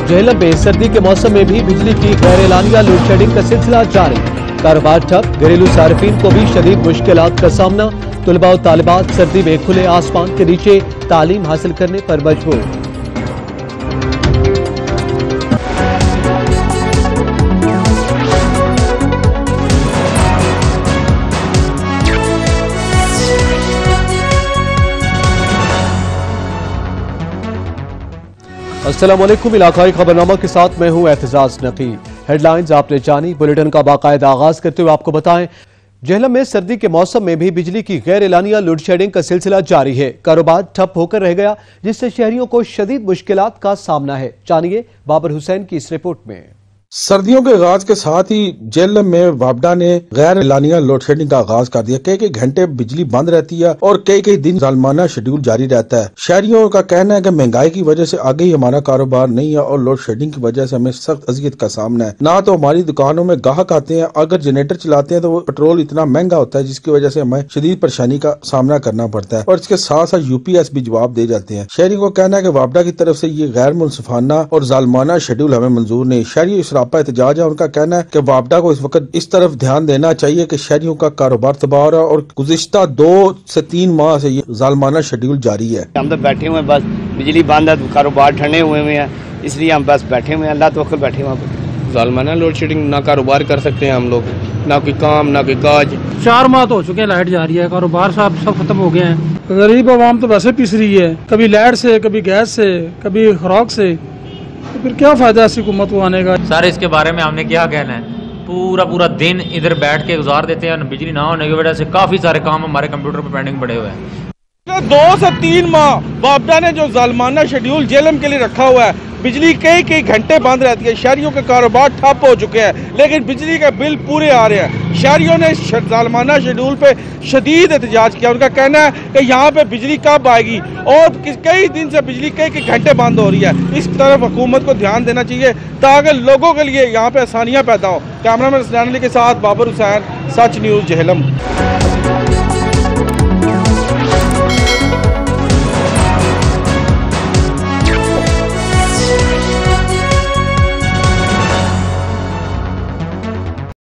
झेलम में सर्दी के मौसम में भी बिजली की गैर एलानिया लोड शेडिंग का सिलसिला जारी। कारोबार ठप, घरेलू सार्फिन को भी शदीद मुश्किलात का सामना। तुलबा और तालिबात सर्दी में खुले आसमान के नीचे तालीम हासिल करने पर मजबूर। अस्सलाम वालेकुम, इलाकाई खबरनामा के साथ मैं हूं एतजाज नकी। हेडलाइंस आपने जानी, बुलेटिन का बाकायदा आगाज करते हुए आपको बताएं, झेलम में सर्दी के मौसम में भी बिजली की गैर एलानिया लोड शेडिंग का सिलसिला जारी है। कारोबार ठप होकर रह गया, जिससे शहरियों को शदीद मुश्किलात का सामना है। जानिए बाबर हुसैन की इस रिपोर्ट में। सर्दियों के आगाज के साथ ही झेलम में वापडा ने गैर एलानिया लोड शेडिंग का आगाज कर दिया। कई घंटे बिजली बंद रहती है और कई दिन जालमाना शेड्यूल जारी रहता है। शहरियों का कहना है कि महंगाई की वजह से आगे ही हमारा कारोबार नहीं है और लोड शेडिंग की वजह से हमें सख्त अजियत का सामना है। ना तो हमारी दुकानों में ग्राहक आते हैं, अगर जनरेटर चलाते हैं तो वो पेट्रोल इतना महंगा होता है जिसकी वजह से हमें शदीद परेशानी का सामना करना पड़ता है और इसके साथ साथ यूपीएस भी जवाब दे जाते हैं। शहरियों को कहना है कि वापडा की तरफ से ये गैर मुनसिफाना और जालमाना शेड्यूल हमें मंजूर नहीं। शहरी सरापा एहतजाज है। उनका कहना है कि वापडा को इस वक्त इस तरफ ध्यान देना चाहिए कि शहरियों का कारोबार तबाह हो रहा है और गुज़िश्ता 2 से 3 माह से ये जालमाना शेड्यूल जारी है। हम तो बैठे हुए हैं, बस बिजली बंद है, कारोबार ठंडे हुए हैं, इसलिए हम बस बैठे हुए हैं, अल्लाह तवक्कुल बैठे हुए हैं। जालमाना लोड शेडिंग, ना कारोबार कर सकते हैं हम लोग, ना कोई काम ना कोई काज। 4 माह तो हो चुके हैं, लाइट जा रही है, कारोबार सब खत्म हो गए हैं। गरीब आवाम तो वैसे पिस रही है, कभी लाइट से, कभी गैस से, कभी खुराक से, तो फिर क्या फायदा इस हुकूमत को आने का। सर इसके बारे में हमने क्या कहना है, पूरा दिन इधर बैठ के गुजार देते हैं। बिजली ना होने की वजह से काफी सारे काम हमारे कंप्यूटर पर पेंडिंग पड़े हुए हैं। 2 से 3 माह वापडा ने जो जालमाना शेड्यूल झेलम के लिए रखा हुआ है, बिजली कई घंटे बंद रहती है। शहरियों के कारोबार ठप हो चुके हैं, लेकिन बिजली के बिल पूरे आ रहे हैं। शहरियों ने जालमाना शेड्यूल पे शदीद एहतजाज किया। उनका कहना है कि यहाँ पे बिजली कब आएगी और कई दिन से बिजली कई घंटे बंद हो रही है। इस तरफ हुकूमत को ध्यान देना चाहिए ताकि लोगों के लिए यहाँ पे आसानियाँ पैदा हो। कैमरामैन सनान अली के साथ बाबर हुसैन, सच न्यूज़ झेलम।